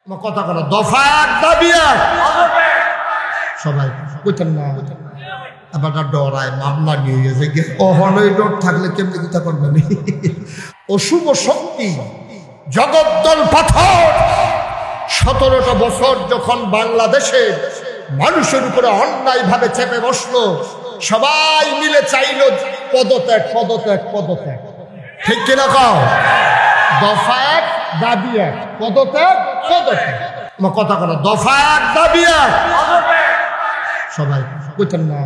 কথা বলো, দফা এক দাবি এক। সবাই বুঝতেন না, এবার ডরায় মামলা নিয়ে গেছে অহনই ডর থাকলে কেমনি চিন্তা করবেন। অশুভ শক্তি জগদ্দল পাথর 17টা বছর যখন বাংলাদেশে মানুষের উপরে অন্যায় ভাবে চেপে বসলো, সবাই মিলে চাইল পদত্যাগ পদত্যাগ পদত্যাগ। ঠিক কিনা কও? দফা এক দাবি এক, পদত্যাগ পদত্যাগ। আমার কথা বলো, দফা এক দাবি এক। সবাই বুঝতেন না,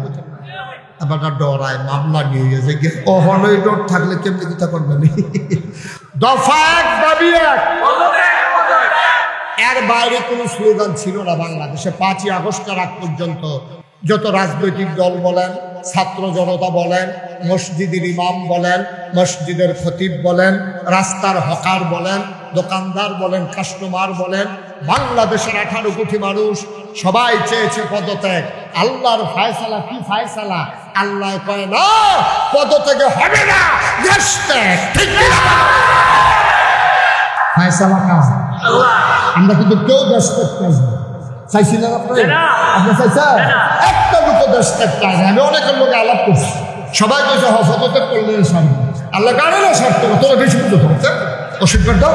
এবার ডরায় মামলা নিয়ে গেছে অহনই ডর থাকলে কেমনি চিন্তা করবেন। দফা এক দাবি এক। এর বাইরে কোনো স্লোগান ছিল না বাংলাদেশে। 5ই আগস্টের আগ পর্যন্ত যত রাজনৈতিক দল বলেন, ছাত্র জনতা বলেন, মসজিদের ইমাম বলেন, মসজিদের খতিব বলেন, রাস্তার হকার বলেন, দোকানদার বলেন, কাস্টমার বলেন, বাংলাদেশের 18 কোটি মানুষ সবাই চেয়েছে পদত্যাগ। আল্লাহর ফায়সালা কি ফায়সালা? আল্লাহ কয় না পদত্যাগে হবে না, দেশ ত্যাগ। ঠিক না? ফায়সালা কাজ আমরা কিন্তু কেউ দেশ ত্যাগ চাইছিলেন। আপনি চাইছেন? একটা দুটো দেশ ত্যাগ চাই। আমি অনেকের লোকে আলাপ করছি, সবাই বলছে পদত্যাগ করলে সামনে আল্লাহ কারো না শর্ত না, তোরা বেশি বুঝতে হচ্ছে অস্বীকার দাও।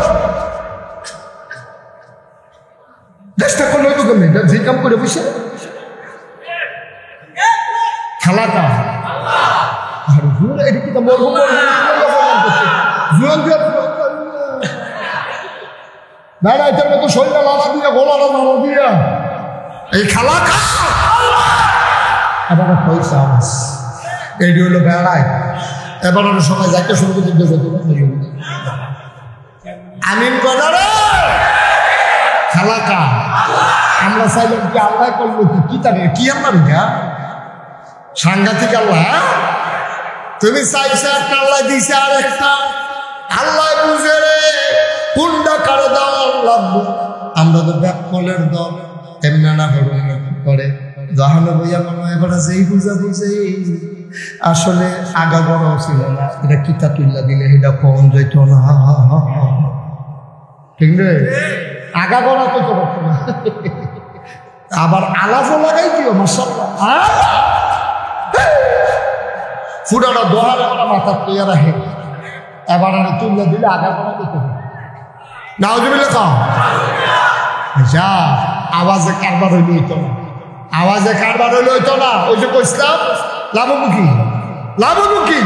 দেশটা করলে তো কেমনি যে কাম করে বসে খেলাটা এটা কি মরহুম বেড়াইতের মতো শরীরে লালা দিয়া গোলাটা লালা দিয়া এই খেলা এবার পয়সা এইটি হলো বেড়ায়। এবার সবাই যাইতে শুরু করতে আমিন কদারে খেলা কা আমরা চাইলাম কি আল্লাহ করলো কি তাকে কি আমার সাংঘাতিক আল্লাহ। তুমি চাইছে একটা আল্লাহ দিছে আর একটা আল্লাহ বুঝে রে কোনটা কারো দেওয়ার লাগবো। আমরা তো ব্যাকলের দল এমনি না করে জাহানো বইয়া মনে হয় এবার যেই বুঝা বুঝে আসলে আগা বড় ছিল না, এটা কিতা তুল্লা দিলে এটা কম যেত না। ঠিক রে, আগা গড়া তো করতো না। আবার আলাপও লাগাই দিও মাশাআল্লাহ। ফুটানো দোহারে ওরা মাথার তৈয়া রাখে, এবার তুল্লা দিলে আগা গড়া দিতে হবে। নাউজুবিল্লাহ কও। আচ্ছা, আওয়াজে কারবার হইলে হইতো না, আওয়াজে কারবার হইলে হইতো না। ওই যে কইছিলাম লাভমুখী লাভমুখী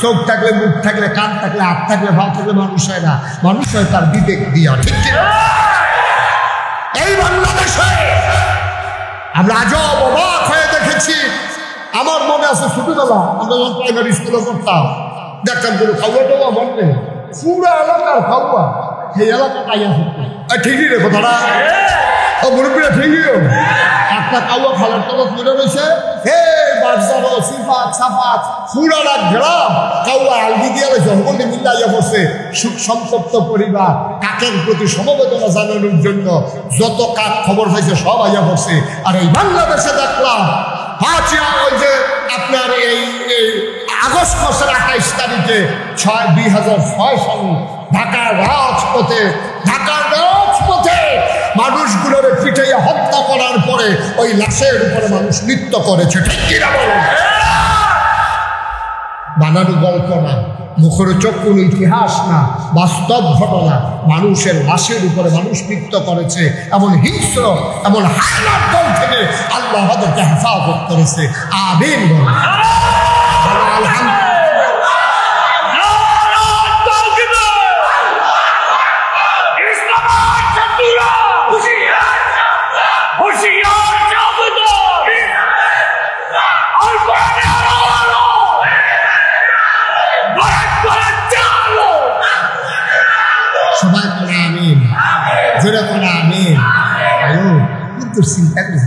চোখ থাকলে, মুখ থাকলে, কান থাকলে, হাত থাকলে, ভাব থাকলে মানুষ হয় না, মানুষ হয় তার বিবেক দিয়া। ঠিক কিনা? এই বাংলাদেশে আমরা আজব অবাক হয়ে দেখেছি। আমার মনে আছে ছোটবেলা আমরা যখন প্রাইমারি স্কুলে পড়তাম, দেখতাম কোনো খাওয়া টাওয়া মনে পুরো এলাকার খাওয়া সেই এলাকা পাইয়া থাকতো। ঠিকই রে কথাটা, ও মুরব্বীরা ঠিকই। একটা কাউয়া খালার তরফ মনে রয়েছে, হে বাজারো সিফাত সাফাত পুরানা গ্রাম কাউয়া আলগি দিয়ে রয়েছে। হকলে মিলাইয়া বসে সুখ সম্পর্ক পরিবার কাকের প্রতি সমবেদনা জানানোর জন্য যত কাক খবর পাইছে সব আইয়া বসে। আর এই বাংলাদেশে দেখলাম ওই যে আপনার এই আগস্ট মাসের 28 তারিখে 2006 সালে ঢাকার রাজপথে মানুষগুলোর পিঠাইয়া হত্যা করার পরে ওই লাশের উপরে মানুষ নৃত্য করেছে। ঠিক কিনা বলেন? বানানো গল্প না, মুখরোচক কোনো ইতিহাস না, বাস্তব ঘটনা। মানুষের লাশের উপরে মানুষ নৃত্য করেছে। এমন হিংস্র, এমন হায়নার দল থেকে আল্লাহ আমাদেরকে হেফাজত করেছে। আমিন বলেন। আলহামদুলিল্লাহ। সবাই করে আমিন, জোরে করে আমিন। কিন্তু চিন্তা করি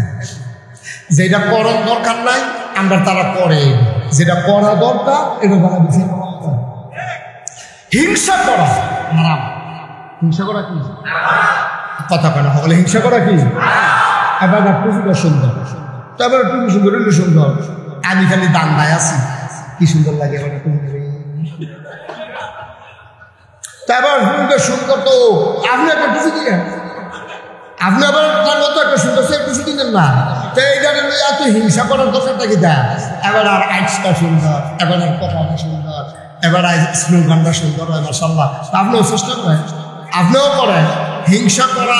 যেটা করার দরকার নাই আমরা তারা করে, যেটা করা দরকার এটা বলা বিষয়। হিংসা করা হারাম। হিংসা করা কি কথা কেন হলে হিংসা করা কি? এবার টুপিটা সুন্দর, তারপরে টুপি সুন্দর হইলে সুন্দর। আমি খালি দান্দায় আছি, কি সুন্দর লাগে আমার টুপি। তারপর সুন্দর সুন্দর তো আপনি একটা টুপি দিয়ে আপনি আবার তার মতো একটা সুন্দর একটু শুনেন না, তো এই গানের এত হিংসা করার দরকারটা কি দেয়? এবার আর আইসটা সুন্দর, এবার আর কথাটা সুন্দর, এবার স্লোগানটা সুন্দর হয়, মাশাআল্লাহ। আপনিও চেষ্টা করেন, আপনিও করেন। হিংসা করা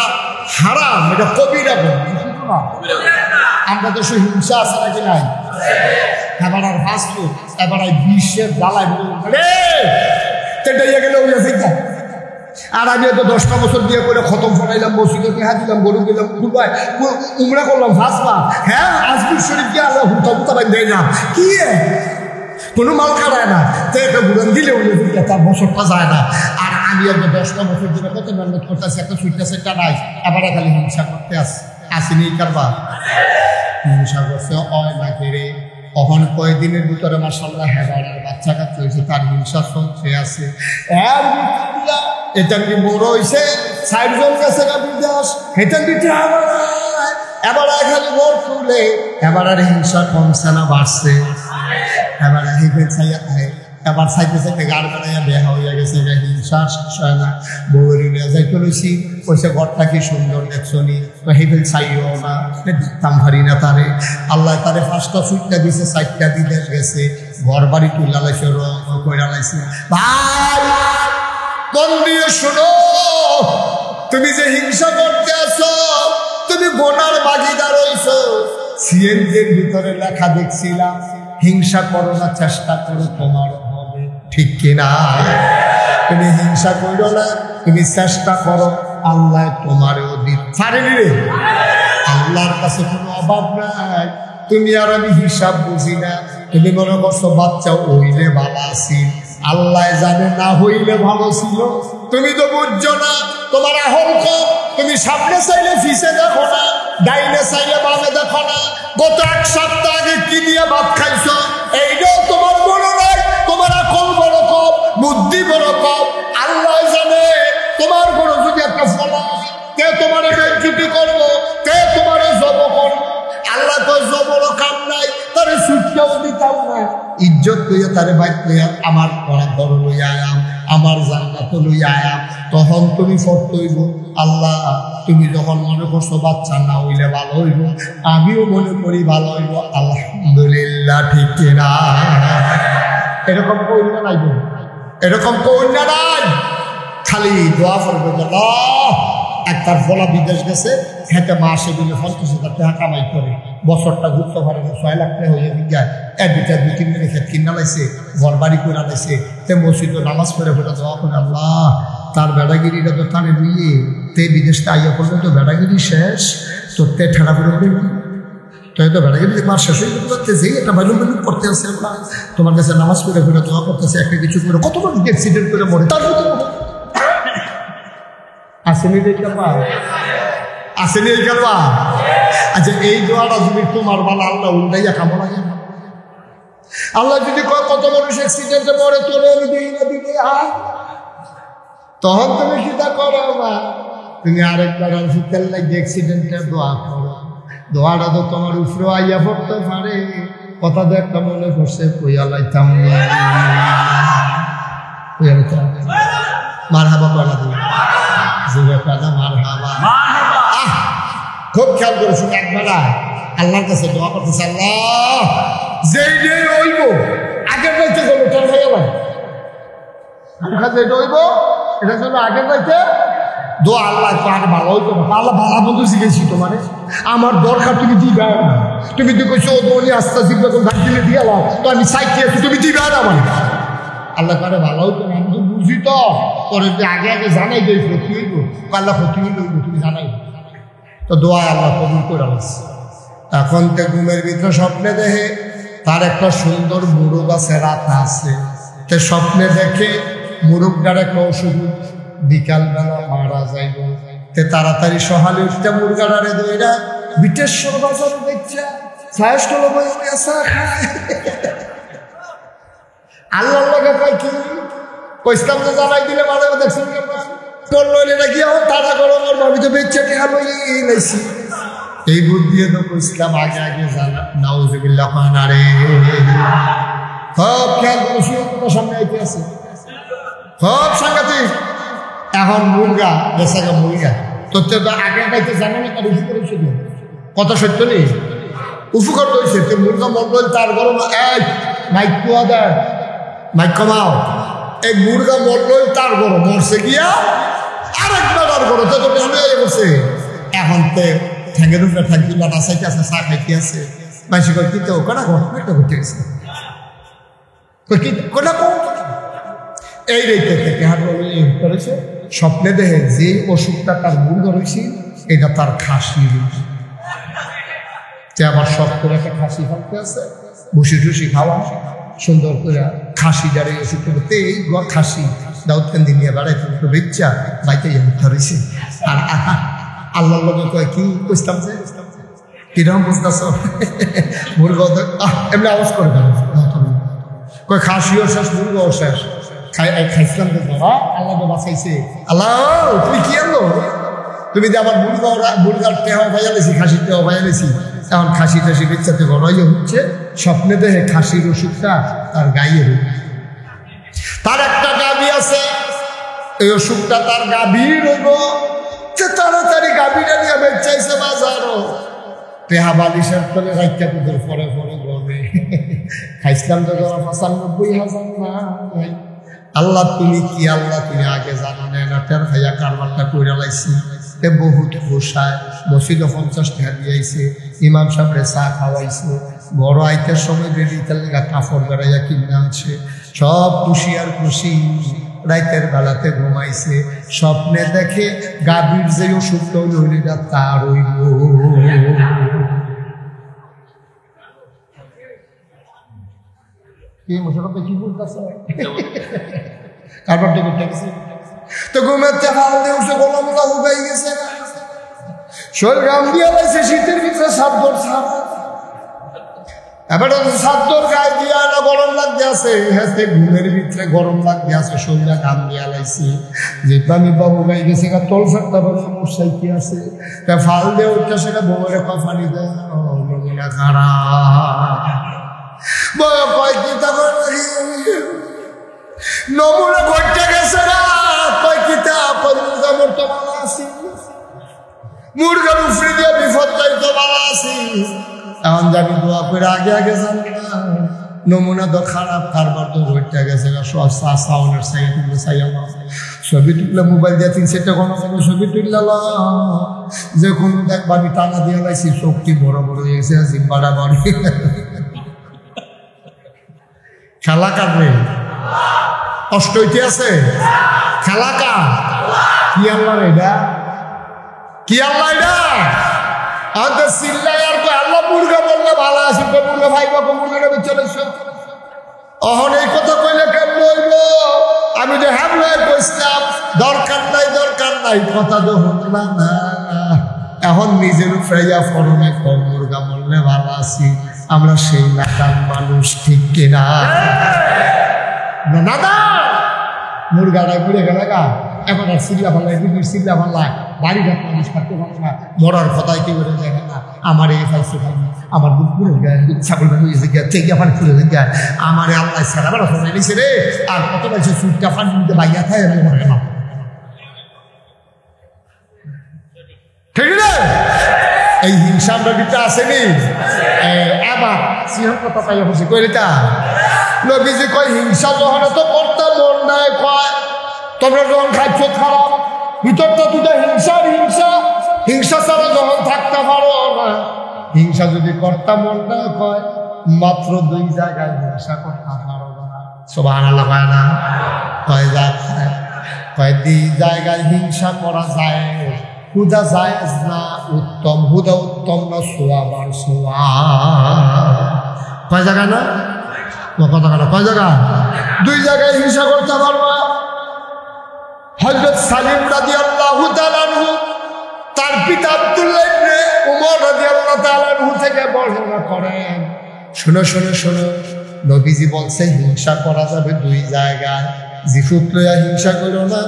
হারাম, এটা কবিরা গুনাহ। আমরা দেশে হিংসা আছে নাকি নাই? এবার আর ফাস্টফুড, এবার আর বিশ্বের জ্বালায় গেলে ওই আছে। আর আমি তো 10টা বছর দিয়ে করে খতম ফটাইলাম, মসজিদে পেহা দিলাম, গরু দিলাম, কুরবাই উমরা করলাম, ফাঁসবা। হ্যাঁ, আজমির শরীফ গিয়ে আল্লাহ হুতা হুতা বান দেয় না, কি কোনো মাল খাড়ায় না, তো একটা বুড়ান দিলে তার বছরটা যায় না। আর আমি একটা 10টা বছর ধরে কত মেহনত করতেছি, একটা সুইটটা সেটটা নাই, এবার খালি হিংসা করতে আসিনি কারবা। হিংসা করছে অয় না কেড়ে অহন কয়েকদিনের ভিতরে মাশাআল্লাহ হেবারের বাচ্চা কাচ্চা হয়েছে, তার হিংসা চলছে আছে। এটা কি বড় হয়েছে, 60 জন গেছে বিদেশ, এটা দিতে এবার খালি ভোট তুলে, এবার আর হিংসা কমছে না বাড়ছে। এবার এবার চাইতে চাইতে গাড় বেড়াইয়া বেহা হইয়া গেছে, হিংসা শেষ হয় না। বউয়ের যাইতে লইছি, কইছে ঘরটা কি সুন্দর দেখছনি, হেবেল চাইও না, দেখতাম ভারি না তারে। আল্লাহ তারে 5টা সুইটটা দিছে, 4টা বিদেশ গেছে, ঘর বাড়ি তুলা লাইছে, রং কইরা লাইছে। ভাই মন দিয়ে শোনো, তুমি যে হিংসা করতে আছো, তুমি বোনার ভাগিদার হইছো। সিএনজির ভিতরে লেখা দেখছিলাম, হিংসা করো না, চেষ্টা করো, তোমার হবে। ঠিক কিনা? তুমি হিংসা করো না, তুমি চেষ্টা করো, আল্লাহ তোমারও দিতে রে। আল্লাহর কাছে কোনো অভাব নাই। তুমি আর আমি হিসাব বুঝি না। তুমি মনে করছো বাচ্চা হইলে ভালো আছি, আল্লাহ জানে না হইলে ভালো ছিল। তুমি তো বুঝছো না, তোমার আহল কম। তুমি সামনে চাইলে ফিসে দেখো না, ডাইনে চাইলে বামে দেখো না। গত 1 সপ্তাহ আগে কি দিয়ে ভাত খাইছো এইটাও তোমার মনে নাই। তোমার আকল বড় কম, বুদ্ধি বড় কম। আল্লাহ জানে তোমার বড় যদি একটা ফল কে তোমার বেঞ্চুটি করবো, কে তোমার জব করবো। আল্লাহ তো জবরও কাম নাই, তারে ছুটতেও দিতাম না। ইজ্জত লইয়া তারে বাইক লইয়া আমার ঘর লইয়া আয়াম, আমার জান্নাত লইয়া আয়াম। তখন তুমি ফট হইব, আল্লাহ তুমি যখন মনে করছো বাচ্চা না হইলে ভালো হইব, আমিও মনে করি ভালো হইব, আলহামদুলিল্লাহ। ঠিক না? এরকম কইনা নাই, এরকম কইনা নাই। খালি দোয়া করবে, একটার ফলা বিদেশ গেছে, হেঁটে মাসে দিলে 50,000 টাকা কামাই করে, বছরটা ঘুরতে পারে না, 6 লাখ টাকা হয়ে যায়। 2-3 মিনিট খেত কিনা লাইছে, ঘর বাড়ি করে লাইছে, তে মসজিদ নামাজ পড়ে ফেলে দোয়া করে, আল্লাহ তার বেড়াগিরিটা তো তারে দিয়ে তে বিদেশটা আইয়া করলে তো বেড়াগিরি শেষ, তো তে ঠেড়া ফেরত দিবি। তো বেড়াগিরি মাস শেষ হয়ে যেতে যেই একটা বাইলুম বাইলুম করতে আসছে, তোমার কাছে নামাজ পড়ে ফেলে দোয়া করতেছে, একটা কিছু করে কত লোক অ্যাক্সিডেন্ট করে মরে, তার আসেনি এই কারবা, আসেনি এই কারবা। আচ্ছা, এই দোয়াটা যদি তোমার ভালো আল্লাহ উল্টাইয়া খাবো লাগে না। আল্লাহ যদি কত মানুষ অ্যাক্সিডেন্টে মরে, তোরে আমি দিই না দিবে, তখন তুমি কিটা করো না, তুমি আরেকবার ফিতেল লাগে অ্যাক্সিডেন্টের দোয়া করো। দোয়াটা তো তোমার উপরে আইয়া পড়তে পারে। কথা তো একটা মনে পড়ছে, কইয়া লাইতাম মার হাবা পয়লা দিন খুব খেয়াল করেছি। একবার আল্লাহর কাছে দোয়া করতেছে, আল্লাহ যেই যেই হইব আগের রাইতে গেল তোর হয়ে গেল, যেটা হইব এটার জন্য আগের রাইতে দোয়া। আল্লাহ আর ভালো হইতো না, আল্লাহ ভালো বন্ধু শিখেছি তোমার, আমার দরকার তুমি দিবে না। তুমি তো কইছো ধনী আস্তা শিখবে, ভাগ দিলে দিয়ে লাও, তো আমি চাইছি তুমি দিবে না আমার। আল্লাহ করে ভালো হইতো না, আমি তো বুঝি তো তোর আগে আগে জানাই দেয় ক্ষতি হইব, আল্লাহ ক্ষতি হইল তুমি জানাই। তো দোয়া আল্লাহ কবুল করে আসছে। এখন তো ঘুমের ভিতরে স্বপ্নে দেখে তার একটা সুন্দর মুরগ আছে, রাত আছে, তে স্বপ্নে দেখে মুরগটার একটা অসুখ, বিকালবেলা মারা যাইব। তে তাড়াতাড়ি সহালে উঠতে মুরগাটারে দইরা বিটেশ্বর বাজার দেখছে, ছায়াস্থল খায়। আল্লাহ লাগে কয় কি কইসলাম তো জানাই দিলে ভালো দেখছেন তোর নইলে নাকি এখন তাড়া করো, আমার ভাবি তো বেচে টেহা লইয়েই লাইছি। এই বুদ্ধি দিয়ে তো কইসলাম আগে আগে জানা, নাউজুবিল্লাহ হয় না রে। সব খেয়াল করে শুয়ে তোমার সামনে আইতে আছে, সব সাংঘাতিক। এখন মুরগা বেচাকে মুরগা তোর তো আগে গাইতে জানো না, তার উপকার হয়েছে কথা সত্য নেই, উপকার হয়েছে। তো মুরগা মন্ডল তার গরম এই মাইক কুয়া দেয়, মাইক কমাও। এই মুরগা মন্ডল তার গরম মরছে গিয়া আরেকবার আর গরম তো বসে এখন তো ঠ্যাঙ্গের উপরে থাকি বা নাচাইতে আছে, চা খাইতে আছে, মাইসি কর কিন্তু কোনা ঘটনা ঘটে গেছে কোনা কম। এই রেতে থেকে হাট করেছে স্বপ্নে দেখে যে অসুখটা তার মুরগা রয়েছে এটা তার খাসি রয়েছে। আবার শখ করে একটা খাসি খাওয়াতে আছে, ভুসি টুসি খাওয়া সুন্দর করে খাসি যারা ওষুধ করতে এই খাসি দাউদকান্দি নিয়ে বেড়াইতে একটু বেচ্চা বাইতে ধরেছে। আর আল্লাহ লোকে কয় কি বুঝতাম যে কিরকম বুঝতেছ মুরগা এমনি আওয়াজ করে কয় খাসিও শেষ মুরগাও শেষ খাইছিলাম তো বাবা আল্লাহকে বাঁচাইছে। আল্লাহ তুমি কি আনলো, তুমি যে আবার মুরগার টেহা ভাইয়া লেছি, খাসির টেহা ভাইয়া লেছি, এখন খাসি টাসি বেচাতে বড়ই হচ্ছে। স্বপ্নে দেখে খাসির ওষুধটা তার গায়ে রোগ, তার একটা গাভী আছে, এই অসুখটা তার গাভীর রোগ। তাড়াতাড়ি গাভীটা নিয়ে বেচাইছে বাজারও, টেহা বালিশের তলে রাখতে তোদের পরে পরে গরমে খাইছিলাম তো ৯৫,০০০ না। আল্লাহ তুমি কি, আল্লাহ তুমি আগে জানো না, টের খাইয়া কারবারটা করে লাইছি। বহুত ঘোষায় মসজিদে ৫০ টাকা দিয়েছে, ইমাম সাহেবরে চা খাওয়াইছে, বড় আইতের সময় বেরিয়ে লেগা কাপড় বেড়াইয়া কিনে আনছে, সব খুশি আর খুশি। রাইতের বেলাতে ঘুমাইছে, স্বপ্নে দেখে গাভীর যে অসুখটা হইল তার হইল। কি বলতেছে কারবার করতে গেছে তো ঘুমের হাল দিয়ে উঠে গোলাম হয়ে গেছে, শরীর গাম দিয়ে লাগছে, শীতের ভিতরে সাবধান সাপ এবার সাদ্দর গায়ে দিয়া না গরম লাগতে আছে, হাতে ঘুমের ভিতরে গরম লাগতে আছে, শরীরে গাম দিয়া লাইছি। যে আমি বাবু গাই গেছে তল ফেরতা বলে মশাই কি আছে, তা ফাল দিয়ে উঠতে সেটা বউয়ের কফানি দেয় নমুনা খারাপ নমুনা ঘটতে গেছে না কয় কিতাব মুরগা মরতো ভালো আছি, মুরগার উফরি দিয়ে বিপদ যাইতো ভালো আছি। এখন যাবি দোয়া করে আগে আগে জানি না, নমুনা তো খারাপ, কারবার তো ঘটতে গেছে সাউন্ডের সাইয়া তুললে চাইয়া ছবি তুললে মোবাইল দিয়ে ৩-৪টা কোনো ছবি তুললাম, যে কোনো দেখবা আমি টানা দিয়ে লাইছি, চোখটি বড় বড় হয়ে গেছে, জিম্বাটা বাড়ি খেলা কাটবে কষ্ট হইতে আছে, খেলা কার কি আল্লাহ এটা, কি আল্লাহ এটা আমাদের চিল্লাই আর আল্লাহ মুরগা বললে ভালো আছে, মুরগা ভাই বাবা মুরগাটা চলে অহন এই কথা কইলে কেমন হইল, আমি যে হ্যাঁ কইছিলাম দরকার নাই দরকার নাই, কথা তো শুনলাম না। এখন নিজের ফ্রাইয়া ফরমে কম মুরগা বললে ভালো আছি, আমরা সেই নাকাম মানুষ ঠিক কিনা না দা মুরগাটা ঘুরে গেলে গা এখন আর সিল্লা ভাল্লায় বিবির সিল্লা ভাল্লায় বাড়ি ঘাট মানুষ থাকতে পারে না, মরার কথায় কি করে দেখে না, আমার এই খাইছে খাইনি, আমার বুক পুরে গায়ে ছাগল হয়েছে গিয়া থেকে পানি ফুলে গিয়া আমার আল্লাহ সারা বেলা ফোনে নিছে রে, আর কত পাইছে সুটটা পানি নিতে বাইয়া খাই আমি মরে গেলাম, ঠিক না? এই হিংসা আমরা দিতে আসেনি আবার সিংহ কথা পাইয়া বসে কইটা নবীজি কয় হিংসা যখন তো করতে মন নাই, কয় তোমরা যখন খাইছো খারাপ ভিতরটা দুটা হিংসার হিংসা, হিংসা ছাড়া যখন থাকতে পারো না, হিংসা যদি করতে মন না কয় মাত্র 2 জায়গায় হিংসা করতে পারো না, সুবহানাল্লাহ কয় না, কয় জায়গায়, কয় 2 জায়গায় হিংসা করা যায়, হুদা জায়েজ না উত্তম, হুদা উত্তম না সোয়াবার সোয়া, কয় জায়গা না কথা কথা কয় জায়গা 2 জায়গায় হিংসা করতে পারবা। হযরত সালিম রাদিয়াল্লাহু তাআলা আনহু তার পিতা আব্দুল্লাহ ইবনে উমর রাদিয়াল্লাহু তাআলা আনহু থেকে বর্ণনা করেন, শুনো শুনো শুনো, নবীজি বলছে হিংসা করা যাবে 2 জায়গায়, জিফুত লইয়া হিংসা করো না,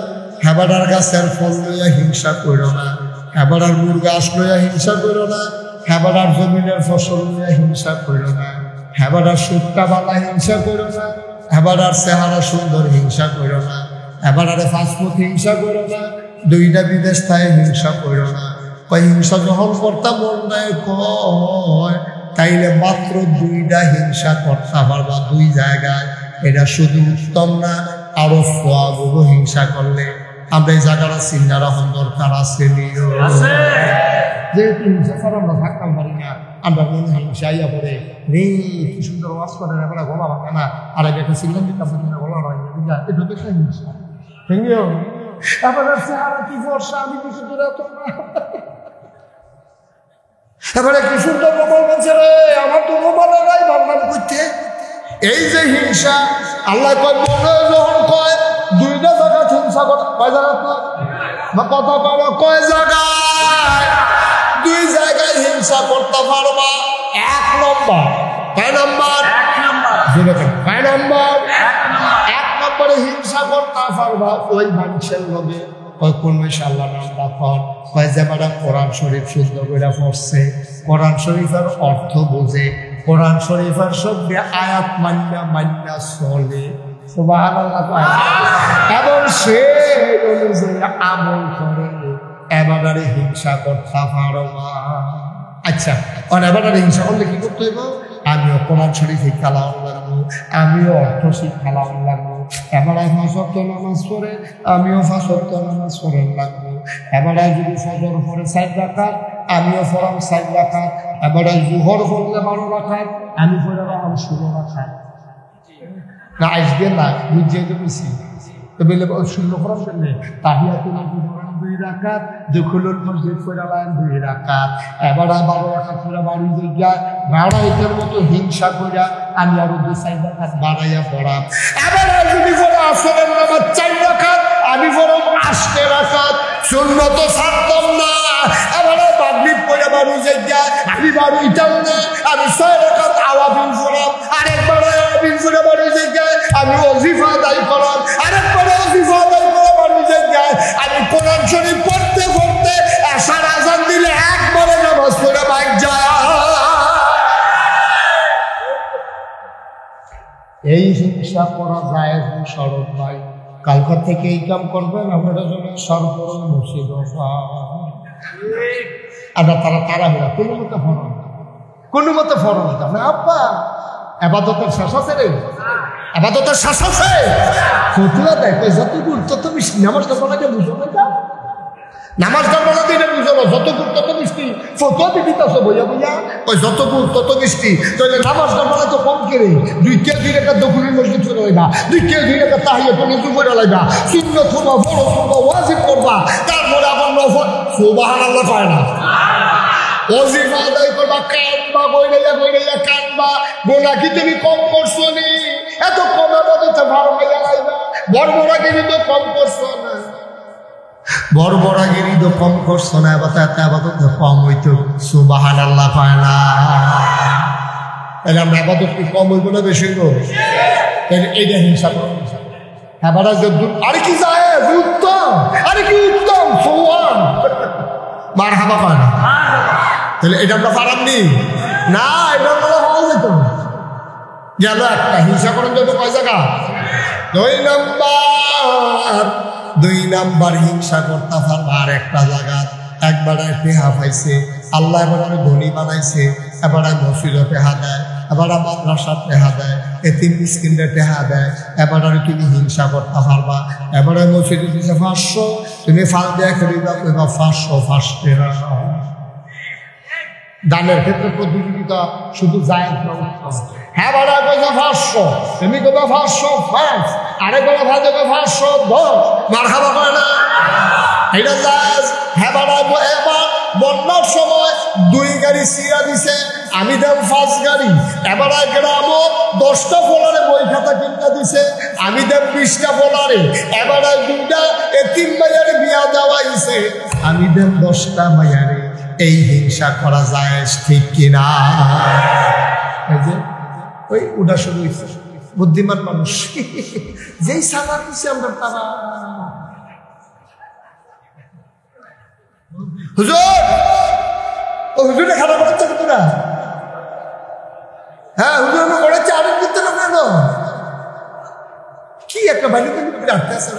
হেবাডার গাছের ফল লইয়া হিংসা করো না, হেবাডার মুরগা আস লইয়া হিংসা করো না, হেবাডার জমিনের ফসল লইয়া হিংসা করো না, হেবাডার সুটটা বালা হিংসা করো না, হেবাডার চেহারা সুন্দর হিংসা করো না, হেবাডারে ফাস্টফুড হিংসা করো না, দুইটা বিদেশ তাই হিংসা করো না। কয় হিংসা যখন করতাম মন্ডায় কয় তাইলে মাত্র দুইটা হিংসা করতে পারবা দুই জায়গায়। এটা শুধু উত্তম না, আরো সোয়াগুলো হিংসা করলে। আমরা এই জায়গাটা চিন্তা রাখুন দরকার আছে, যেহেতু হিংসা ছাড়া আমরা থাকতাম পারি না। আমরা মনে হিংসা ইয়া পড়ে রে কি সুন্দর ওয়াজ করে আমরা গলা ভাঙে না, আর একটা সিগন্যাল দিতাম না গলা ভাঙে না, এটা তো একটা হিংসা। ভেঙেও এবার চেহারা কি ফর্সা, আমি কিছু দূরে তো না, এবারে কি সুন্দর বল বলছে রে, আমার তো বলে নাই ভাবলাম করতে। এই যে হিংসা আল্লাহ কয় মনে যখন কয় দুইটা জায়গা হিংসা করে, কয় জায়গা বা কথা কব কয় জায়গায়, দুই জায়গায় হিংসা করতে পারবা। এক নম্বর, কয় নম্বর? কয় নম্বর? এক নম্বরে হিংসা করতে পারবা ওই মানুষের লগে কয় কোন আল্লাহ নাম ডাকন, কয় যে বেড়া কোরআন শরীফ শুদ্ধ করে পড়ছে, কোরআন শরীফের অর্থ বোঝে, কোরআন শরীফের সঙ্গে আয়াত মান্না চলে, সুবহানাল্লাহ, এবং সে অনুযায়ী আমল করে, এবারে হিংসা করতে পারবা। আচ্ছা, এবারে হিংসা করলে কি করতে হইব? আমিও কোরআন শরীফ শিক্ষা লাগানো লাগবো, আমিও অর্থ শিক্ষা লাগানো লাগবো, এবারে 5 ওয়াক্ত নামাজ পড়ে আমিও 5 ওয়াক্ত নামাজ পড়ে লাগবো। এবারে যদি ফজর পড়ে 4 রাকাত আমিও পড়াম 4 রাকাত, এবারে জোহর পড়লে 12 রাকাত আমি পড়ে রাখলাম 16 রাকাত। না আসবে না বুঝে দেবেছি তো বলে 16 পড়ার জন্য তাহিয়াতুল পড়াম 2 রাকাত, দুখুলুল মসজিদ পড়ালাম 2 রাকাত, এবারে 12 রাকাত পড়া বাড়ি যাইয়া বাড়াইতের মতো হিংসা কইরা আমি আরো 2-4 রাকাত বাড়াইয়া পড়াম। এবারে যদি পড়া আসরের নামাজ 4 রাকাত আমি পড়াম 8 রাকাত, সুন্নত ছাড়তাম না। এবারে মাগরিব পড়া বাড়ি যাইয়া আমি বাড়িটাম না, আমি 6 রাকাত আওয়াবিন পড়াম, আরেকবার আওয়াবিন পড়া বাড়ি যাইয়া আমি ওজিফা আদায় করলাম, আরেকবার ওজিফা আদায় করা বাড়ি যাইয়া আমি কোরআন শরীফ পড়তে পড়তে আশার আজান দিলে একবারে নামাজ পড়া বাইক যায়। এই হিংসা করা যায় সরব ভাই, কালকার থেকে এই কাম করবেন আপনারা জন্য সরবর মুর্শিদ আমরা তারা তাড়াহুড়া কোনো মতো ফরম, কোনো মতো ফরম না। আব্বা আবাদতের শেষ আছে রে, আবাদতের শেষ আছে, ফতুয়া দেখো যত গুরুত্ব তো মিষ্টি, নামাজটা বলাকে বুঝো না, নামাজটা বলা দিনে বুঝো না, যত গুরুত্ব তো মিষ্টি, ফতুয়া দিতে আসো বইয়া বইয়া ওই যত গুরুত্ব তো মিষ্টি, তাহলে নামাজটা বলা তো কম করে 2 কেজি একটা দক্ষিণের মসজিদ চলে যাইবা, 2 কেজি একটা তাহিয়াতুল ওযু করে লাইবা, সুন্নাত করবা, ফরজ করবা, ওয়াজিব করবা, তারপরে আবার নফল, সুবহানাল্লাহ কয় না, ওজিফা আদায় করবা, কানবা বইরাইয়া কানবা, গোনা কি তুমি কম করছো নি? এত কম আবাদতে ভালো হইয়া লাইবা, বড়বড়াগিরি তো কম করছো না, বড়বড়াগিরি তো কম করছো না, এবার এত আবাদতে কম হইতো, সুবহানাল্লাহ কয় না। তাহলে আমরা আবাদত কি কম হইব না বেশি হইব? তাহলে এইটা হিংসা করো। এবার আরে কি যায় উত্তম, আরে কি উত্তম সৌয়ান মার হাবা কয় না, তাহলে এটা আমরা পারামনি না, এটা আমরা হওয়া যেত গেল একটা। হিংসা করেন যত কয় জায়গা, 2 নাম্বার হিংসা করতে পারবা আর একটা জায়গা। একবার টেহা পাইছে আল্লাহ, এবার ধনী বানাইছে, এবার মসজিদে টেহা দেয়, এবার মাদ্রাসা টেহা দেয়, এতিম মিসকিনদের টেহা দেয়, এবার তুমি হিংসা করতে পারবা। এবারে মসজিদে দিচ্ছে 500, তুমি ফাল দেয়া করিবা 500 টেহা। দানের ক্ষেত্রে প্রতিযোগিতা শুধু জায়েজ না, হ্যাঁ বাড়া কইছে 500, তুমি কইবা 505, আরেক বেলা ভাই দেবে 510, মারহাবা করে না, এটা জায়েজ। হ্যাঁ বাড়া এবার বন্যার সময় 2 গাড়ি সিরা দিছে, আমি দেব 5 গাড়ি। এবার গ্রামও 10টা ফলারে বই খাতা কিনতে দিছে, আমি দেব 20টা ফলারে। এবার 2টা এতিম মাইয়ারে বিয়া দেওয়াইছে, আমি দেব 10টা মাইয়ারে। এই হিংসা করা যায় ঠিক কিনা? এই যে ওই উঠা শুরু হয়েছে, বুদ্ধিমান মানুষ যেই সাদা দিচ্ছে আমরা তারা হুজুর, ও হুজুরে খারাপ করতে কিন্তু না, হ্যাঁ হুজুর আমি করেছি আরেক করতে না কেন, কি একটা বালি বালি রাখতে আছে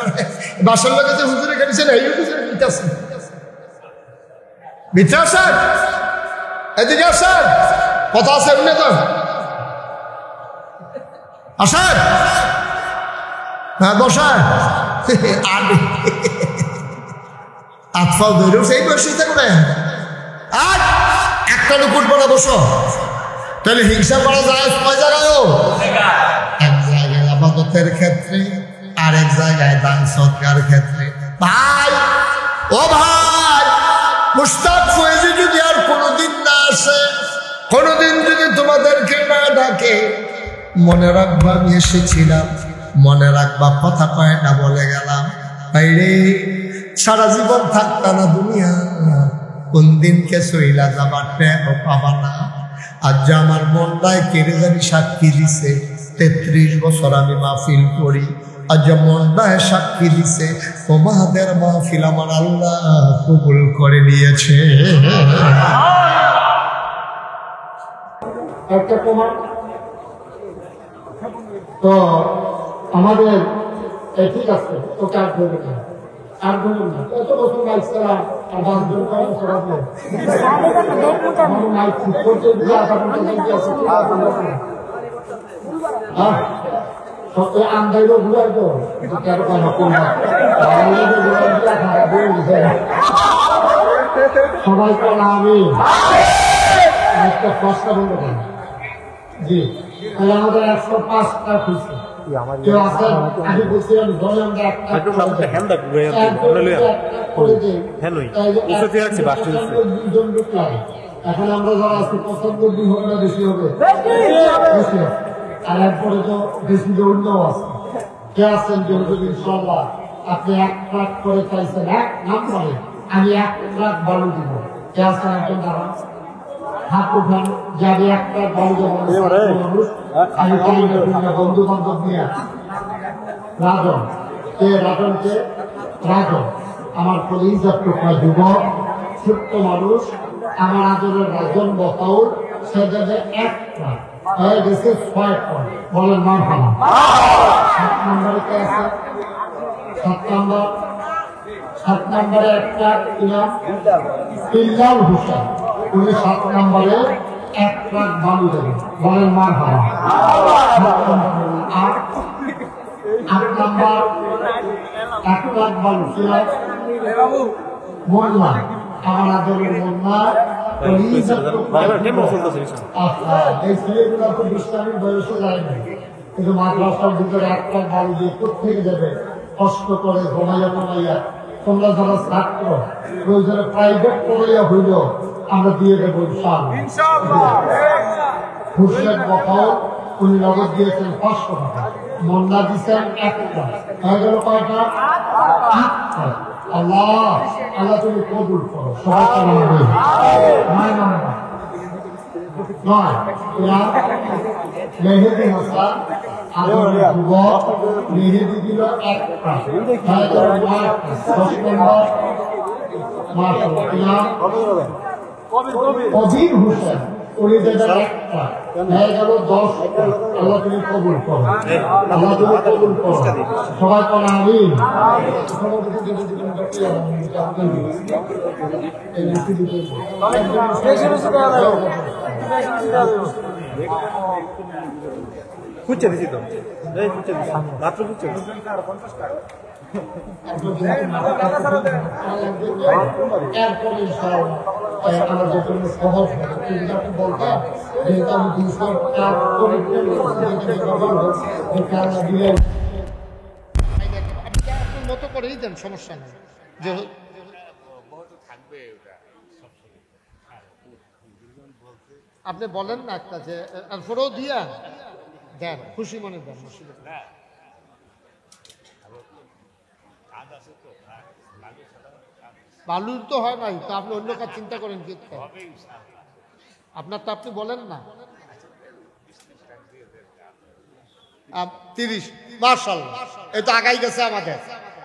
বাসার লোক হুজুরে খেয়েছে না, এই হুজুরে কইতাছেন? ভিতরে আসেন, এদিকে আসেন, কথা আছে এমনি তো আসেন। হ্যাঁ বসান। আতফাও ধরে সেই বসে থাকবে। আর একটা লোক উঠবো না, বসো। তাহলে হিংসা করা যায় কয় জায়গায়? এক জায়গায় আবাদতের ক্ষেত্রে, আর এক জায়গায় দান সৎকার ক্ষেত্রে। ভাই, ও ভাই, মুশতাক ফয়েজি যদি আর কোনোদিন না আসে, কোনোদিন যদি তোমাদেরকে না ডাকে, মনে রাখবা আমি এসেছিলাম, মনে রাখবা কথা কয়টা বলে গেলাম। বাইরে সারা জীবন থাকতা না দুনিয়া, কোন দিনকে সইলা যাবার টেরও পাবা না। আজ যে আমার মনটায় কেড়ে জানি সাক্ষী দিছে, 33 বছর আমি মাহফিল করি, আজ যে মনটায় সাক্ষী দিছে তোমাদের মাহফিল আমার আল্লাহ কবুল করে নিয়েছে। একটা প্রমাণ তো আমাদের ঠিক আছে, ওকে আর ধরবে না, আর ধরুন না। এত বছর মাইক চালাম, আর 10 জন কম সরাবো মাইক ঠিক করতে দিয়ে আসা পর্যন্ত আছে। আমদাইও ঘুরাই তো সবাই কলা আমি একটা প্রশ্ন বলবো জি, তাহলে আমাদের 105টা খুঁজছে। কেউ আছেন? আমি বলছিলাম এখন আমরা যারা আছি 95 হবে না বেশি হবে? আর এরপরে তো বেশি দৌড়টাও আছে। কে আছেন যেহেতু ইনশাল্লাহ আপনি 1 ট্রাক করে চাইছেন, 1 নম্বরে আমি 1 ট্রাক বালু দিব। কে আছেন একজন দাঁড়ান, হাত উঠান, যাবে 1 ট্রাক বালু দেবো আমি বন্ধু বান্ধব নিয়ে। রাজন কে? রাজনকে রাজন আমার কলিজ টুকরা যুবক ছোট্ট মানুষ, আমার আদরের রাজন বতাউর, সে যাবে 1 ট্রাক হয়ে গেছে 6 টন। বলেন মারহাবা। 7 নম্বরে কে আছে? 7 নম্বরে একটা ইনাম ইল্লাল হোসেন, উনি 7 নম্বরে 1 ট্রাক বালু দেবেন। বলেন মারহাবা। 8 নম্বর 1 ট্রাক বালু মোল্লা, আমার আদরের মোল্লা এই ছেলেগুলো তো বিশ্রামের বয়সে যায় না, কিন্তু মাদ্রাসার ভিতরে 1 ট্রাক বালু দিয়ে কোথেকে যাবে? কষ্ট করে ঘুমাইয়া তোমরা যারা ছাত্র প্রয়োজনে প্রাইভেট পড়াইয়া হইল আমরা দিয়ে দেবো ইনশাআল্লাহ। হুসেন বকাও উনি নগদ দিয়েছেন 500 টাকা, মোল্লা দিচ্ছেন 1 ট্রাক, হয়ে গেল কয়টা? 8 ট্রাক। আল্লাহ আল্লাহ তুমি কবুল করো। সবাই 9 নম্বর 9 মেহেদি হাসান যুবক, মেহেদি দিল 1 ট্রাক, 10 নম্বর মাশাআল্লাহ অজির হোসেন, উনি দেবেন 1 ট্রাক, হয়ে গেল 10 ট্রাক। আল্লাহ তুমি কবুল করো, আল্লাহ তুমি কবুল করো। সবাই কোন আমিন। খুঁজছে দিছি তো মাত্র খুঁজছে আমাদের জন্য সহজ বলতাম যেহেতু আমি আপনার মতো করেই দেন, সমস্যা নেই। আপনি বলেন না একটা যে এরপরেও দিয়া দেন, খুশি মনে দেন। বালুর তো হয় নাই, তো আপনি অন্য কাজ চিন্তা করেন কি আপনার, তো আপনি বলেন না 30। মাশাআল্লাহ, এই তো আগাই গেছে আমাদের।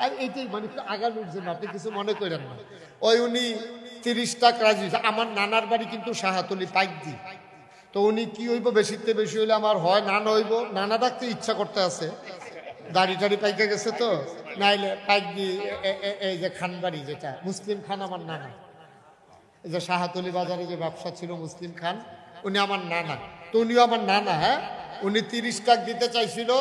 আর এইটাই মানে আগানোর জন্য আপনি কিছু মনে করেন না। ওই উনি 30 টাকা রাজি। আমার নানার বাড়ি কিন্তু শাহাতলি পাইকদি, তো উনি কি হইব বেশিতে বেশি হইলে আমার হয় নানা হইব, নানা ডাকতে ইচ্ছা করতে আছে দাড়ি টাড়ি পাইকে গেছে তো, নাইলে পাইক দিয়ে এই যে খানবাড়ি যেটা মুসলিম খান আমার নানা, এই যে শাহাতলি বাজারে যে ব্যবসা ছিল মুসলিম খান, উনি আমার নানা। তো উনিও আমার নানা। হ্যাঁ, উনি 30 টাকা দিতে চাইছিল,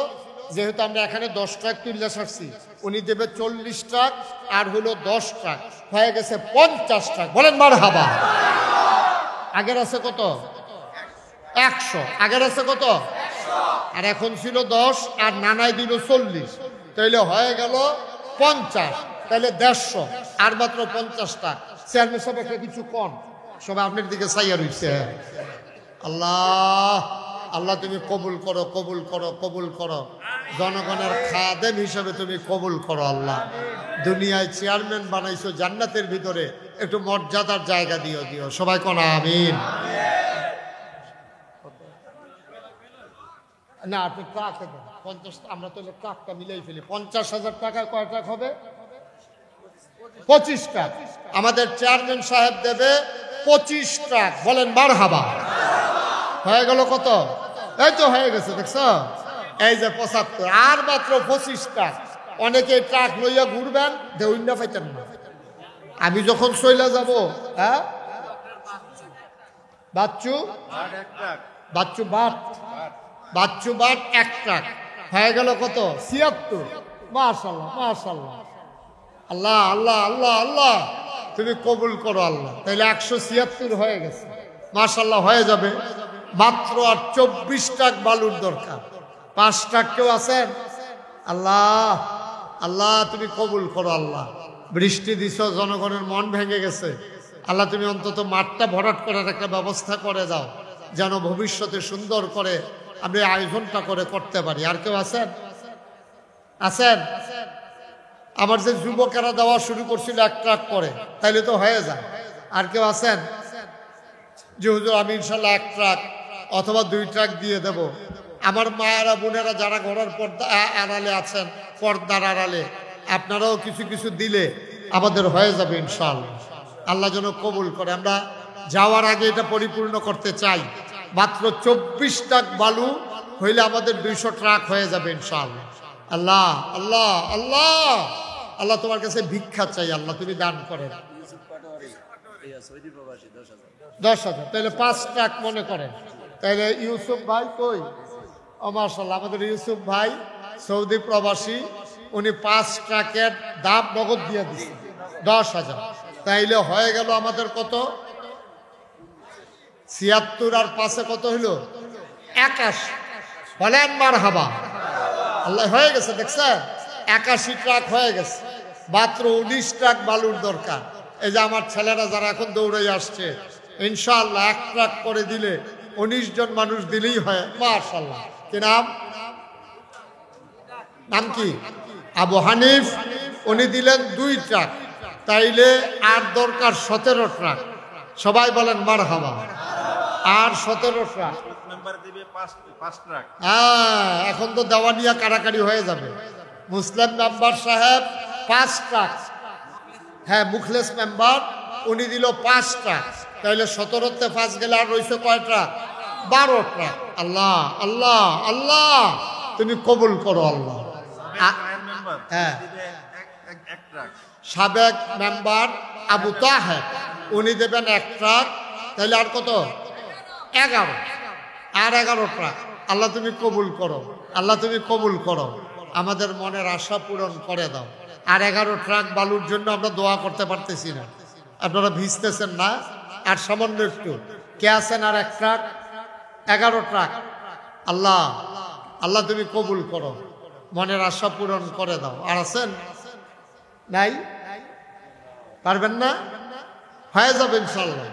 যেহেতু আমরা এখানে 10 টাকা তুললে সারছি, উনি দেবে 40 টাকা আর হলো 10 টাকা, হয়ে গেছে 50 টাকা। বলেন মারহাবা। আগের আছে কত? 100। আগের আছে কত? আর এখন ছিল 10, আর নানায় দিল 40, তাইলে হয়ে গেল 50, তাইলে 150, আর মাত্র 50 টাকা। চেয়ারম্যান সাহেব একটা কিছু কম, সবাই আপনার দিকে চাইয়া রইছে। আল্লাহ আল্লাহ তুমি কবুল করো, কবুল করো, কবুল করো। জনগণের খাদেম হিসেবে তুমি কবুল করো আল্লাহ। দুনিয়ায় চেয়ারম্যান বানাইছো, জান্নাতের ভিতরে একটু মর্যাদার জায়গা দিও, দিও সবাই কোন আমিন। না, আপনি ট্রাক 50, আমরা তো ট্রাকটা মিলাই ফেলি। 50,000 টাকায় কয় টাকা হবে? 25 টাকা। আমাদের চেয়ারম্যান সাহেব দেবে 25 টাকা। বলেন মারহাবা। হয়ে গেল কত? এই তো হয়ে গেছে, দেখছ? এই যে 75, আর মাত্র 25 টাকা। অনেকে ট্রাক লইয়া ঘুরবেন, দেউন্ডা পাইতেন না। আমি যখন চইলা যাব, হ্যাঁ বাচ্চু বাচ্চু বাট, বাচ্চু বাট 1 টাকা। হয়ে গেল কত? 76। মাশাআল্লাহ, মাশাআল্লাহ। আল্লাহ আল্লাহ আল্লাহ আল্লাহ তুমি কবুল করো আল্লাহ। তাইলে 176 হয়ে গেছে। মাশাআল্লাহ, হয়ে যাবে। মাত্র আর 24 টাকা বালুর দরকার। 5 টাকা কেউ আছেন? আল্লাহ আল্লাহ তুমি কবুল করো আল্লাহ। বৃষ্টি দিছ, জনগণের মন ভেঙে গেছে। আল্লাহ তুমি অন্তত মাঠটা ভরাট করার একটা ব্যবস্থা করে দাও, যেন ভবিষ্যতে সুন্দর করে আমরা আয়োজনটা করে করতে পারি। আর কেউ আছেন? আছেন? আমার যে যুবকেরা দেওয়া শুরু করছিল 1 ট্রাক করে, তাইলে তো হয়ে যায়। আর কেউ আছেন যে হুজুর আমি ইনশাল্লাহ 1 ট্রাক অথবা 2 ট্রাক দিয়ে দেব? আমার মায়েরা বোনেরা যারা ঘরের পর্দা আড়ালে আছেন, পর্দার আড়ালে, আপনারাও কিছু কিছু দিলে আমাদের হয়ে যাবে ইনশাআল্লাহ। আল্লাহ যেন কবুল করে। আমরা যাওয়ার আগে এটা পরিপূর্ণ করতে চাই। মাত্র 24 টাকা বালু হইলে আমাদের 200 ট্রাক হয়ে যাবে ইনশাআল্লাহ। আল্লাহ আল্লাহ আল্লাহ আল্লাহ তোমার কাছে ভিক্ষা চাই, আল্লাহ তুমি দান করেন। 10,000, তাহলে 5 ট্রাক মনে করেন। তাহলে ইউসুফ ভাই কই? ও মাশাআল্লাহ, আমাদের ইউসুফ ভাই সৌদি প্রবাসী, উনি 5 ট্রাকের দাম নগদ দিয়ে দিচ্ছে 10,000। তাইলে হয়ে গেল আমাদের কত? 76 আর 5-এ কত হইল? 81। বলেন মারহাবা। আল্লাহ, হয়ে গেছে, দেখছেন? 81 ট্রাক হয়ে গেছে। মাত্র 19 ট্রাক বালুর দরকার। এই যে আমার ছেলেরা যারা এখন দৌড়ে আসছে, ইনশাআল্লাহ 1 ট্রাক করে দিলে 19 জন মানুষ দিলেই হয়। মাশাআল্লাহ। কি নাম? নাম কি? আবু হানিফ। উনি দিলেন 2 ট্রাক, তাইলে আর দরকার 17 ট্রাক। সবাই বলেন মারহাবা। আর 17 ট্রাক। হ্যাঁ, এখন তো দেওয়ানিয়া কারাকারি হয়ে যাবে। মুসলিম মেম্বার সাহেব 5 ট্রাক, হ্যাঁ মুখলেস মেম্বার, উনি দিল 5 ট্রাক। তাইলে 17-তে 5 গেলে আর রয়েছে কয় ট্রাক? 12 ট্রাক। আল্লাহ আল্লাহ আল্লাহ তুমি কবুল করো আল্লাহ। হ্যাঁ, সাবেক মেম্বার আবু তাহের, উনি দেবেন 1 ট্রাক। তাহলে আর কত? 11। আর 11 ট্রাক। আল্লাহ তুমি কবুল করো, আল্লাহ তুমি কবুল করো, আমাদের মনের আশা পূরণ করে দাও। আর 11 ট্রাক বালুর জন্য আমরা দোয়া করতে পারতেছি না। আপনারা ভিজতেছেন না? আর সামান্য একটু কে আছেন? আর 1 ট্রাক, 11 ট্রাক। আল্লাহ আল্লাহ তুমি কবুল করো, মনের আশা পূরণ করে দাও। আর আছেন? নাই? পারবেন না? হয়ে যাবে ইনশাল্লাহ।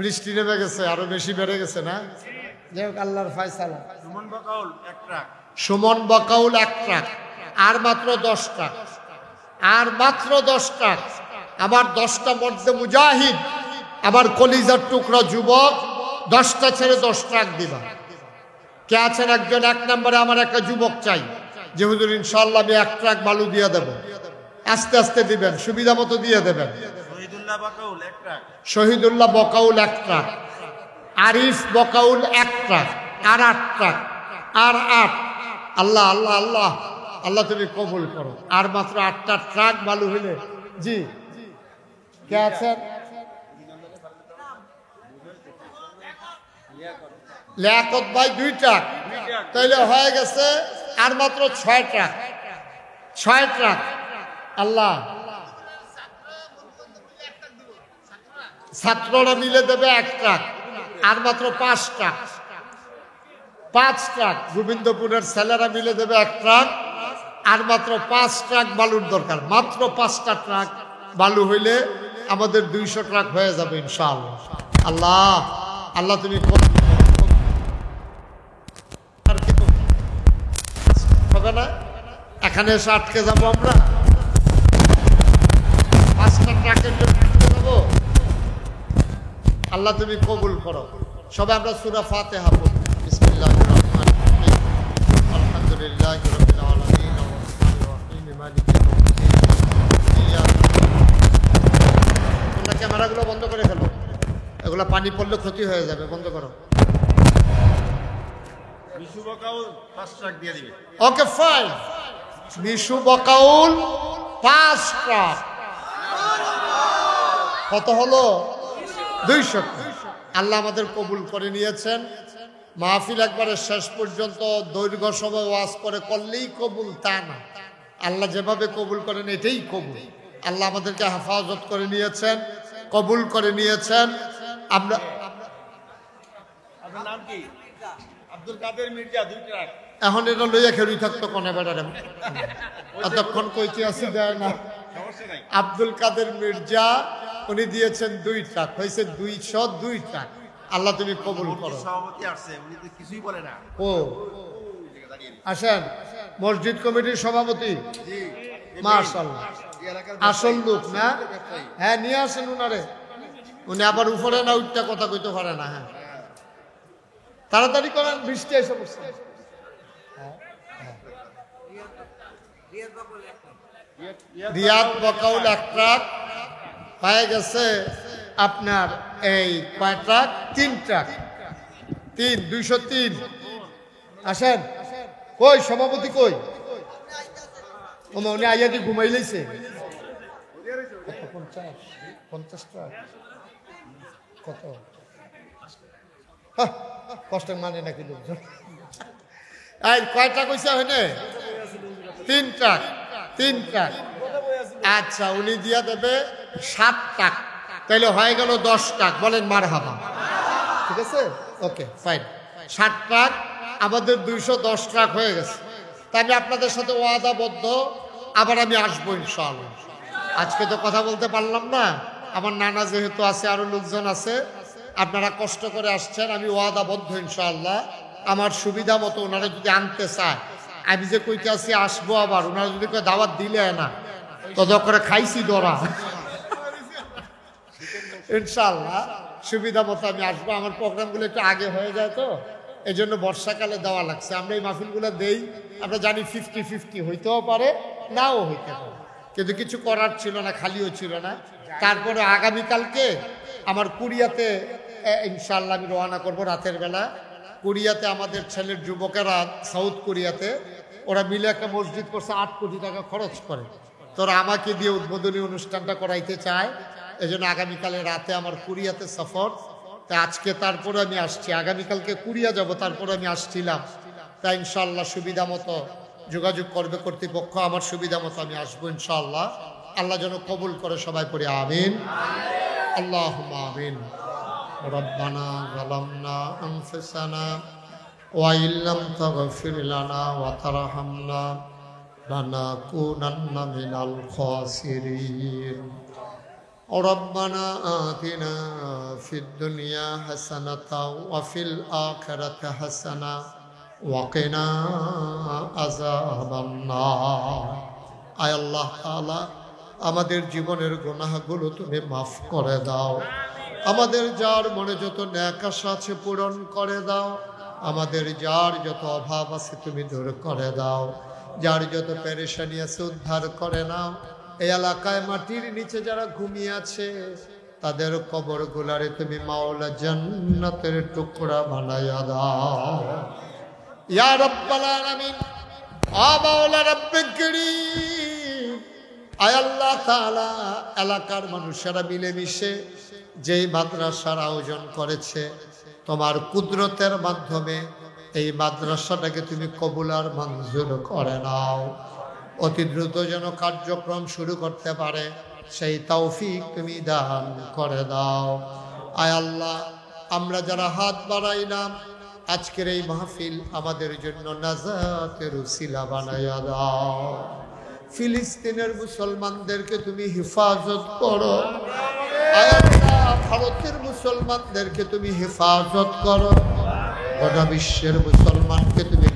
বৃষ্টি নেমে গেছে, আরো বেশি বেড়ে গেছে না? যাই হোক, আল্লাহর ফয়সালা। সুমন বাকাউল 1 ট্রাক। সুমন বাকাউল 1 ট্রাক। আর মাত্র 10 ট্রাক। আর মাত্র 10 ট্রাক। আমার 10টা মধ্যে মুজাহিদ, আমার কলিজার টুকরা যুবক 10টা ছেড়ে 10 ট্রাক দিবা। কে আছেন? একজন 1 নম্বরে আমার একটা যুবক চাই, যে হুজুর ইনশাআল্লাহ আমি 1 ট্রাক বালু দিয়ে দেব। আস্তে আস্তে দিবেন, সুবিধা মতো দিয়ে দেবেন। শহীদুল্লাহ বকাউল 1 ট্রাক। আরিফ বকাউল 1 ট্রাক। আর 8 ট্রাক। আর 8। আল্লাহ আল্লাহ আল্লাহ আল্লাহ তুমি কবুল করো। আর মাত্র 8টা ট্রাক বালু হইলে, জি কে আছেন? লিয়াকত ভাই 2 ট্রাক, তাইলে হয়ে গেছে আর মাত্র 6 ট্রাক। 6 ট্রাক। আল্লাহ, ছাত্ররা মিলে দেবে 1 ট্রাক, আর মাত্র 5 ট্রাক। 5 ট্রাক। গোবিন্দপুরের ছেলেরা মিলে দেবে 1 ট্রাক, আর মাত্র 5 ট্রাক বালুর দরকার। মাত্র 5টা ট্রাক বালু হইলে আমাদের 200 ট্রাক হয়ে যাবে ইনশাআল্লাহ। আল্লাহ আল্লাহ তুমি হবে না, এখানে এসে আটকে যাবো আমরা। 5টা ট্রাকের জন্য আটকে যাবো। আল্লাহ তুমি কবুল করো। সবাই আমরা সূরা ফাতিহা পড়ি। বিসমিল্লাহির রহমানির রহিম। আলহামদুলিল্লাহি রাব্বিল আলামিন আর-রাহমানির রহিম মালিকি ইয়াউমিদ্দিন। তোমরা ক্যামেরাগুলো বন্ধ করে ফেলো, এগুলো পানি পড়লে ক্ষতি হয়ে যাবে, বন্ধ করো। মিশু বকাউল 5 ট্রাক দিয়ে দিবে। Okay fine. Mishu Bakaul 5 truck. কত হলো? 200 ট্রাক। আল্লাহ আমাদের কবুল করে নিয়েছেন। মাহফিল একবারে শেষ পর্যন্ত দৈর্ঘ্য সময় ওয়াজ করে করলেই কবুল তা না, আল্লাহ যেভাবে কবুল করেন এটাই কবুল। আল্লাহ আমাদেরকে হেফাজত করে নিয়েছেন, কবুল করে নিয়েছেন। আমরা, আপনার নাম কি? আব্দুল কাদের মির্জা 2 ট্রাক। এখন এটা লইয়া খেলুই থাকতো কোনে বেড়ারে, এতক্ষণ কইতে আসি দেয় না। সমস্যা নাই। আব্দুল কাদের মির্জা উনি দিয়েছেন 2 ট্রাক, হয়েছে 202 ট্রাক। আল্লাহ তুমি কবুল করো। সভাপতি আসছে, উনি তো কিছুই বলে না। ও আসেন, মসজিদ কমিটির সভাপতি। জি, মাশাআল্লাহ, আসল লোক না? হ্যাঁ, নিয়ে আসেন উনারে। উনি আবার উপরে না উঠতে কথা কইতে পারে না। হ্যাঁ, তাড়াতাড়ি করেন, বৃষ্টি এসে পড়ছে। রিয়াদ বকাউল 1 ট্রাক হয়ে গেছে। আপনার এই কয় ট্রাক? 3 ট্রাক। 203। আসেন। কই সভাপতি কই? উনি আইয়া দি ঘুমাই লইছে। 50 ট্রাক কত? কষ্টের মানে নাকি লোকজন। এই কয়টা কইছে হইনে? 3 ট্রাক। 3 ট্রাক। আচ্ছা, উনি দিয়া দেবে 7 ট্রাক, তাইলে হয়ে গেল 10 ট্রাক। বলেন মারহাবা। ঠিক আছে, ওকে ফাইন। 7 ট্রাক, আমাদের 210 ট্রাক হয়ে গেছে। তাই আমি আপনাদের সাথে ওয়াদাবদ্ধ, আবার আমি আসবো ইনশাআল্লাহ। আজকে তো কথা বলতে পারলাম না, আমার নানা যেহেতু আছে, আরো লোকজন আছে, আপনারা কষ্ট করে আসছেন। আমি ওয়াদাবদ্ধ ইনশাআল্লাহ, আমার সুবিধা মতো ওনারা যদি আনতে চায়, আমি যে কইতে আছি আসবো, আবার ওনারা যদি কেউ দাওয়াত দিলে না তত করে খাইছি দরা। ইনশাআল্লাহ সুবিধা মতো আমি আসবো। আমার প্রোগ্রামগুলো একটু আগে হয়ে যায় তো, এই জন্য বর্ষাকালে দেওয়া লাগছে। আমরা এই মাহফিলগুলো দেই, আমরা জানি 50-50 হইতেও পারে, নাও হইতে পারে, কিন্তু কিছু করার ছিল না, খালিও ছিল না। তারপরে আগামীকালকে আমার কোরিয়াতে ইনশাআল্লাহ আমি রওনা করব রাতের বেলা। কোরিয়াতে আমাদের ছেলের যুবকেরা, সাউথ কোরিয়াতে, ওরা মিলে একটা মসজিদ করছে, 8 কোটি টাকা খরচ করে। তোরা আমাকে দিয়ে উদ্বোধনী অনুষ্ঠানটা করাইতে চায়, এই জন্য আগামীকালে রাতে আমার কোরিয়াতে সফর। তা আজকে তারপরে আমি আসছি, আগামীকালকে কোরিয়া যাব, তারপরে আমি আসছিলাম। তাই ইনশাআল্লাহ সুবিধা মতো যোগাযোগ করবে কর্তৃপক্ষ, আমার সুবিধা মতো আমি আসবো ইনশাআল্লাহ। আল্লাহ যেন কবুল করে, সবাই পড়ি আমিন। আল্লাহুম্মা আমিন। রব্বানা যালামনা আনফুসানা ওয়া ইল্লাম তাগফির লানা ওয়া তারহামনা লানাকুনান্না মিনাল খাসিরিন। ربنا آتنا في الدنيا حسنة وفي الآخرة حسنة وقنا عذاب النار। আয় আল্লাহ তাআলা, আমাদের জীবনের গুনাহগুলো তুমি মাফ করে দাও। আমাদের যার মনে যত ন্যাক আশা আছে পূরণ করে দাও। আমাদের যার যত অভাব আছে তুমি দূর করে দাও। যার যত পেরেশানি আছে উদ্ধার করে নাও। এই এলাকায় মাটির নিচে যারা ঘুমিয়ে আছে, তাদের কবর গুলারে তুমি মাওলা জান্নাতের টুকরা বানায়া দাও ইয়া রাব্বাল আলামিন। মাওলা রব্বে কারীম, আয় আল্লাহ তাআলা, এলাকার মানুষেরা মিলেমিশে যেই মাদ্রাসার আয়োজন করেছে, তোমার কুদরতের মাধ্যমে এই মাদ্রাসাটাকে তুমি কবুল আর মঞ্জুর করে নাও। অতি দ্রুত যেন কার্যক্রম শুরু করতে পারে সেই তৌফিক তুমি দান করে দাও। আয় আল্লাহ, আমরা যারা হাত বাড়াইলাম, আজকের এই মাহফিল আমাদের জন্য নাজাতের উসিলা বানাইয়া দাও। ফিলিস্তিনের মুসলমানদেরকে তুমি হেফাজত করো। আয় আল্লাহ, ভারতের মুসলমানদেরকে তুমি হেফাজত করো। গোটা বিশ্বের মুসলমানকে তুমি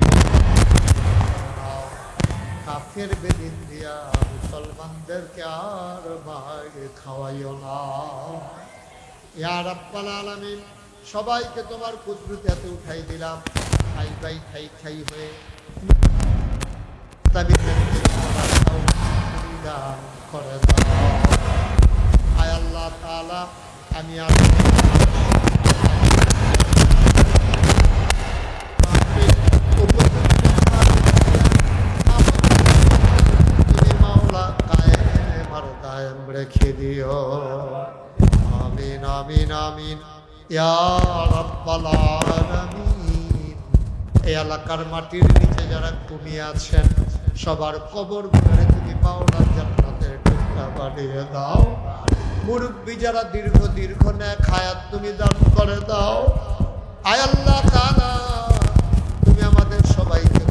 কাফের বেদিন দিয়া মুসলমানদেরকে আর মার খাওয়াইও না। ইয়া রাব্বাল আলামিন, সবাইকে তোমার কুদরতে হাতে উঠাই দিলাম। খাই বাই খাই খাই হয়ে দান করে দাও। আয় আল্লাহ তাআলা, আমি আর রেখে দিও। আমিন আমিন আমিন ইয়া রাব্বাল আলামিন। এই এলাকার মাটির নিচে যারা ঘুমিয়ে আছেন, সবার কবর গুলোরে তুমি মাওলা জান্নাতের টুকরা বানিয়ে দাও। মুরব্বী যারা দীর্ঘ নেক হায়াত তুমি দান করে দাও। আয় আল্লাহ তাআলা, তুমি আমাদের সবাইকে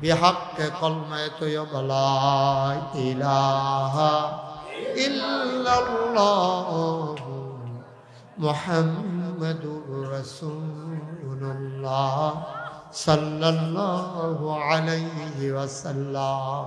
بحق كلمة لا إله إلا الله محمد رسول الله صلى الله عليه وسلم.